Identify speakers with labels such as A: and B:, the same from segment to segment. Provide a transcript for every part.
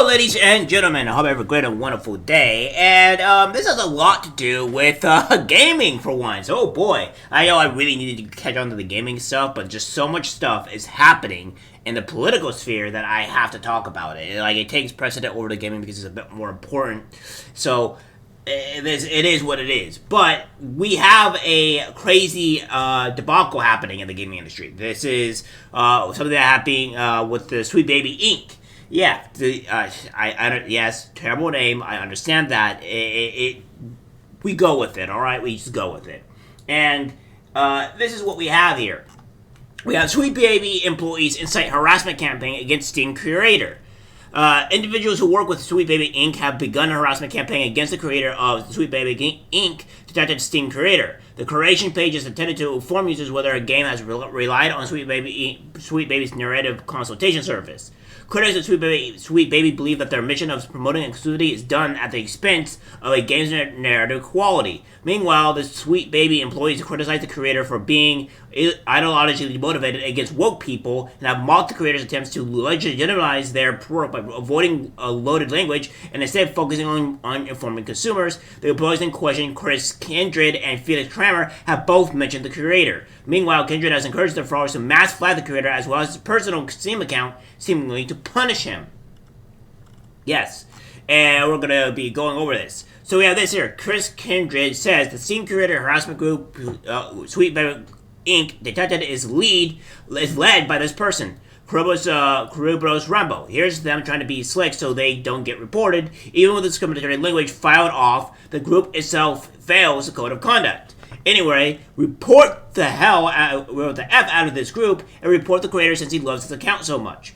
A: Hello, ladies and gentlemen. I hope you have a great and wonderful day. And this has a lot to do with gaming for once. Oh boy, I know I really needed to catch on to the gaming stuff, but just so much stuff is happening in the political sphere that I have to talk about it. Like it takes precedent over the gaming because it's a bit more important. So it is what it is. But we have a crazy debacle happening in the gaming industry. This is something that happening with the Sweet Baby Inc. Yeah, yes, terrible name. I understand that. We go with it, all right. We just go with it, and this is what we have here. We have Sweet Baby employees incite harassment campaign against Steam curator. Individuals who work with Sweet Baby Inc. have begun a harassment campaign against the creator of Sweet Baby Inc. detected Steam curator. The curation page is intended to inform users whether a game has relied on Sweet Baby's narrative consultation service. Critics of Sweet Baby believe that their mission of promoting exclusivity is done at the expense of a game's narrative quality. Meanwhile, the Sweet Baby employees criticize the creator for being ideologically motivated against woke people and have mocked the creator's attempts to legitimize their work by avoiding loaded language and instead focusing on informing consumers. The employees in question, Chris Kindred and Felix Kramer, have both mentioned the creator. Meanwhile, Kindred has encouraged the followers to mass flag the creator as well as his personal Steam account, seemingly to punish him. Yes, and we're going to be going over this. So we have this here. Chris Kindred says the Steam curator harassment group, Sweet Baby Inc. detected is led by this person, Kerberos Rambo. Here's them trying to be slick so they don't get reported. Even with discriminatory language filed off, the group itself fails the code of conduct. Anyway, report the F out of this group and report the creator since he loves his account so much.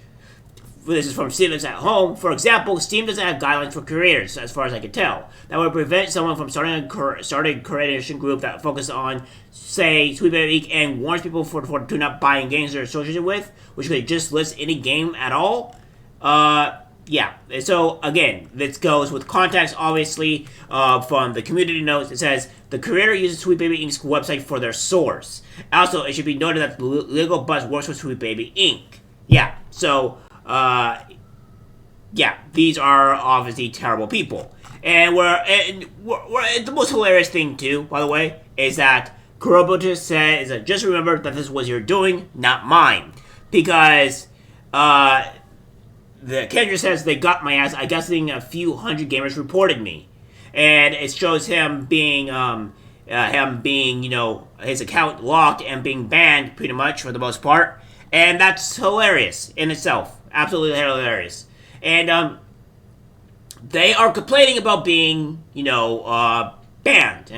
A: This is from Steam at Home. For example, Steam doesn't have guidelines for curators, as far as I can tell. That would prevent someone from starting a curation group that focuses on, say, Sweet Baby Inc. and warns people to not buying games they're associated with, which could just list any game at all. Yeah. So, again, this goes with context, obviously, from the community notes. It says, the creator uses Sweet Baby Inc.'s website for their source. Also, it should be noted that the legal buzz works with Sweet Baby Inc. Yeah, so... yeah, these are obviously terrible people. And the most hilarious thing, too, by the way, is that Kurobuta says that just remember that this was your doing, not mine. Because, the Kendra says they got my ass. I guess a few hundred gamers reported me. And it shows him being, his account locked and being banned, pretty much, for the most part. And that's hilarious in itself. Absolutely hilarious. And they are complaining about being, banned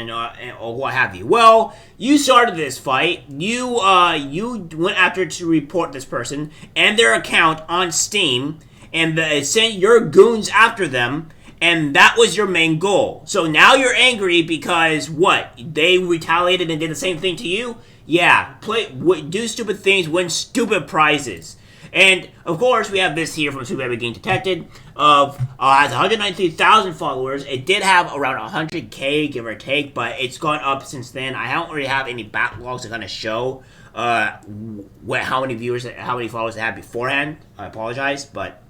A: or what have you. Well, you started this fight. You went after to report this person and their account on Steam, and sent your goons after them, and that was your main goal. So now you're angry because what? They retaliated and did the same thing to you? Yeah, do stupid things, win stupid prizes. And, of course, we have this here from Sweet Baby Game Detected has 193,000 followers. It did have around 100K, give or take, but it's gone up since then. I don't really have any backlogs to kind of show how many followers they had beforehand. I apologize, but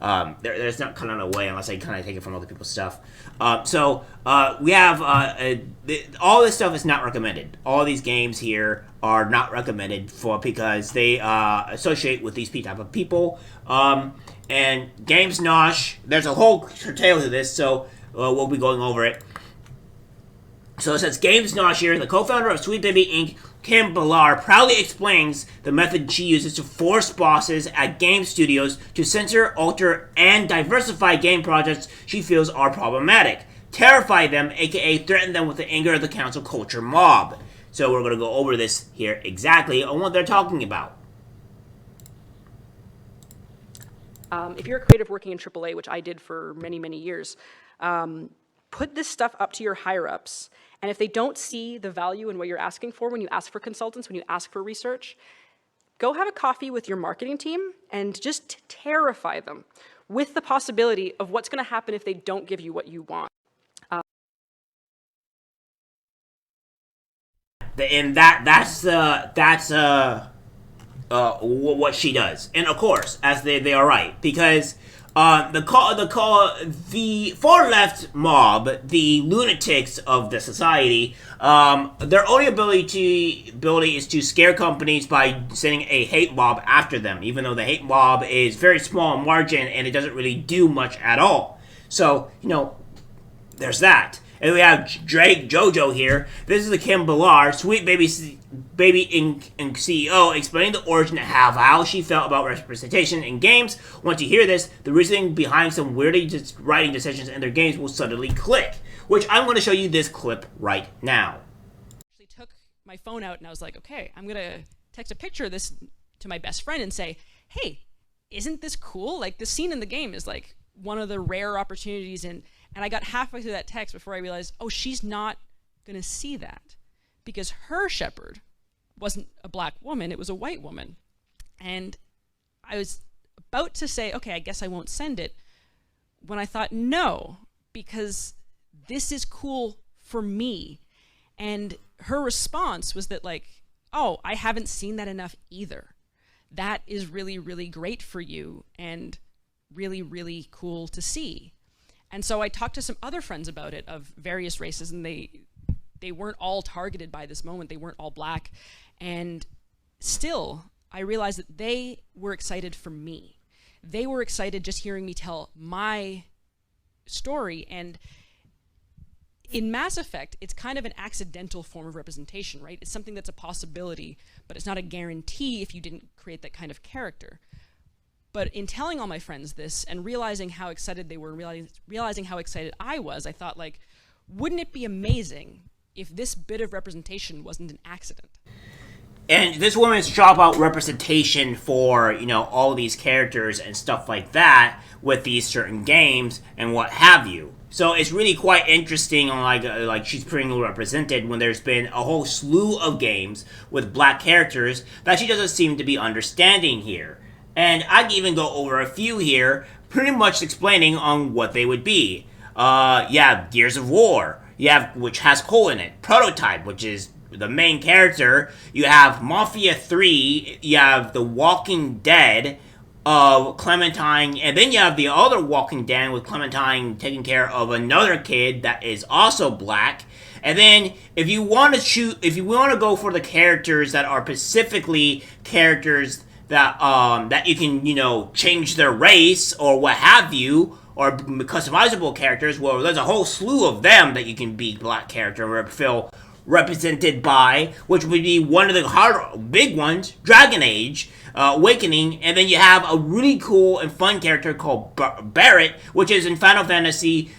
A: there's not kind of a way unless I kind of take it from other people's stuff. We have all this stuff is not recommended. All these games here are not recommended because they associate with these type of people. And Games Nosh, there's a whole tale to this, so we'll be going over it. So it says Games Nosh here, the co-founder of Sweet Baby Inc., Kim Belair, proudly explains the method she uses to force bosses at game studios to censor, alter, and diversify game projects she feels are problematic. Terrify them, aka threaten them with the anger of the cancel culture mob. So we're going to go over this here exactly on what they're talking about.
B: If you're a creative working in AAA, which I did for many, many years, put this stuff up to your higher-ups. And if they don't see the value in what you're asking for when you ask for consultants, when you ask for research, go have a coffee with your marketing team and just terrify them with the possibility of what's going to happen if they don't give you what you want.
A: And that's what she does. And of course, as they are right, because The far left mob, the lunatics of the society, their only ability is to scare companies by sending a hate mob after them, even though the hate mob is very small in margin and it doesn't really do much at all. So, there's that. And we have Drake Jojo here. This is the Kim Belair, Sweet Baby Inc. CEO, explaining the origin of how she felt about representation in games. Once you hear this, the reasoning behind some weirdly writing decisions in their games will suddenly click, which I'm going to show you this clip right now.
B: I took my phone out and I was like, okay, I'm going to text a picture of this to my best friend and say, hey, isn't this cool? Like, this scene in the game is like one of the rare opportunities and I got halfway through that text before I realized, oh, she's not going to see that because her shepherd wasn't a black woman, it was a white woman. And I was about to say, okay, I guess I won't send it, when I thought, no, because this is cool for me. And her response was that like, oh, I haven't seen that enough either. That is really, really great for you and really, really cool to see. And so I talked to some other friends about it of various races, and they weren't all targeted by this moment. They weren't all black. And still, I realized that they were excited for me. They were excited just hearing me tell my story. And in Mass Effect, it's kind of an accidental form of representation, right? It's something that's a possibility, but it's not a guarantee if you didn't create that kind of character. But in telling all my friends this and realizing how excited they were, realizing how excited I was, I thought, like, wouldn't it be amazing if this bit of representation wasn't an accident?
A: And this woman's job about representation for, all these characters and stuff like that with these certain games and what have you. So it's really quite interesting on like she's pretty represented when there's been a whole slew of games with black characters that she doesn't seem to be understanding here. And I can even go over a few here, pretty much explaining on what they would be. You have Gears of War, which has Cole in it. Prototype, which is the main character. You have Mafia 3, you have The Walking Dead of Clementine, and then you have the other Walking Dead with Clementine taking care of another kid that is also black. And then if you want to go for the characters that are specifically characters that you can, change their race or what have you, or customizable characters, well, there's a whole slew of them that you can be black character or feel represented by, which would be one of the big ones, Dragon Age, Awakening, and then you have a really cool and fun character called Barrett, which is in Final Fantasy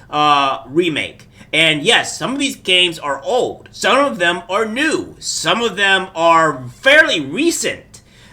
A: Remake. And yes, some of these games are old, some of them are new, some of them are fairly recent.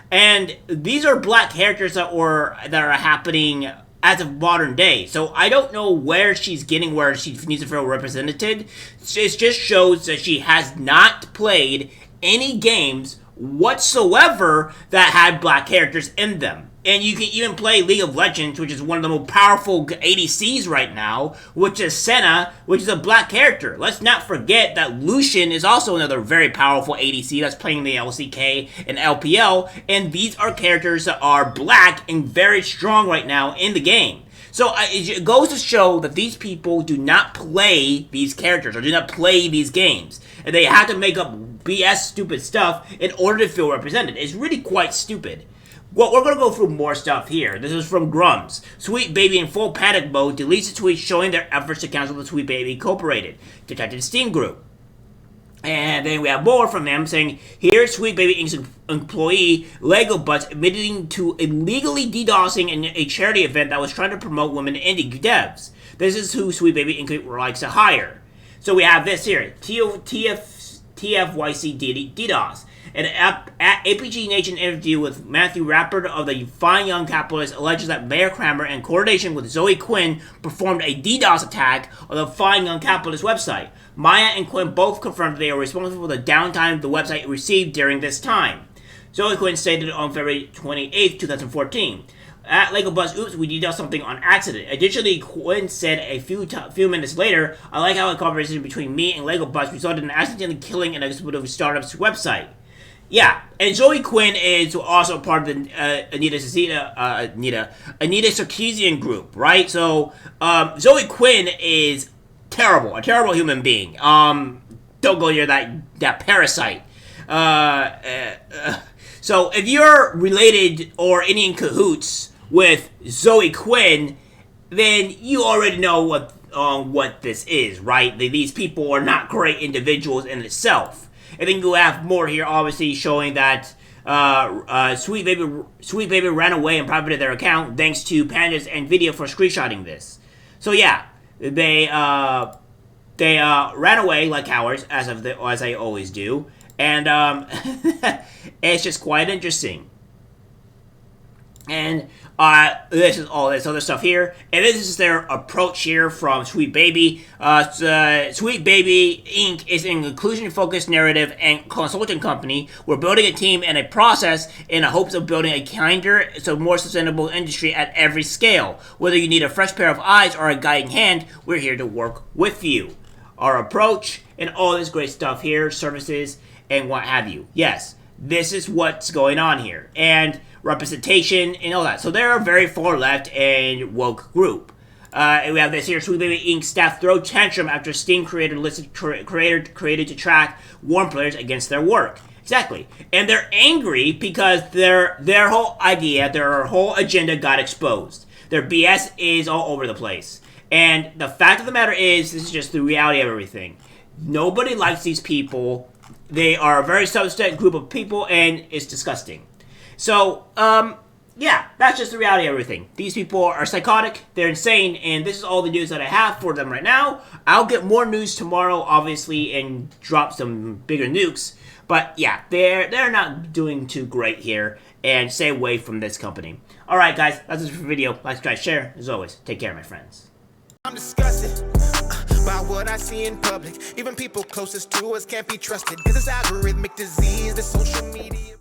A: And these are black characters that are happening as of modern day. So I don't know where she's getting where she needs to feel represented. It just shows that she has not played any games whatsoever that had black characters in them. And you can even play League of Legends, which is one of the most powerful ADCs right now, which is Senna, which is a black character. Let's not forget that Lucian is also another very powerful ADC that's playing the LCK and LPL, and these are characters that are black and very strong right now in the game. So it goes to show that these people do not play these characters or do not play these games. And they have to make up BS stupid stuff in order to feel represented. It's really quite stupid. Well, we're going to go through more stuff here. This is from Grums. Sweet Baby in full panic mode deletes a tweet showing their efforts to cancel the Sweet Baby Incorporated detected Steam group. And then we have more from them saying, here's Sweet Baby Inc.'s employee, Lego Butts, admitting to illegally DDoSing a charity event that was trying to promote women indie devs. This is who Sweet Baby Inc. likes to hire. So we have this here, TFYC DDoS. An APG Nation interview with Matthew Rappert of the Fine Young Capitalist alleges that Mayor Kramer, in coordination with Zoe Quinn, performed a DDoS attack on the Fine Young Capitalist website. Maya and Quinn both confirmed they are responsible for the downtime the website received during this time. Zoe Quinn stated on February 28, 2014. At Lego Buzz, oops, we DDoSed something on accident. Additionally, Quinn said a few minutes later, I like how a conversation between me and Lego Buzz resulted in accidentally killing an explosive startup's website. Yeah, and Zoe Quinn is also part of the Anita Sarkeesian group, right? So Zoe Quinn is terrible, a terrible human being. Don't go near that parasite. So if you're related or any in cahoots with Zoe Quinn, then you already know what this is, right? These people are not great individuals in itself. And then you have more here, obviously showing that Sweet Baby ran away and privated their account thanks to Panda's and Video for screenshotting this. So yeah, they ran away like cowards, as they always do, and it's just quite interesting. And this is all this other stuff here. And this is their approach here from Sweet Baby. Sweet Baby Inc. is an inclusion-focused narrative and consulting company. We're building a team and a process in the hopes of building a kinder, so more sustainable industry at every scale. Whether you need a fresh pair of eyes or a guiding hand, we're here to work with you. Our approach and all this great stuff here, services and what have you. Yes, this is what's going on here. And representation and all that. So they're a very far left and woke group. And we have this here: Sweet Baby Inc. staff throw tantrum after Steam creator listed created to track warn players against their work. Exactly. And they're angry because their whole idea, their whole agenda got exposed. Their BS is all over the place. And the fact of the matter is, this is just the reality of everything. Nobody likes these people. They are a very subset group of people, and it's disgusting. So, yeah, that's just the reality of everything. These people are psychotic, they're insane, and this is all the news that I have for them right now. I'll get more news tomorrow, obviously, and drop some bigger nukes. But yeah, they're not doing too great here, and stay away from this company. Alright guys, that's it for the video. Like, subscribe, share. As always, take care, my friends.
C: I'm disgusted by what I see in public. Even people closest to us can't be trusted. This is algorithmic disease, the social media.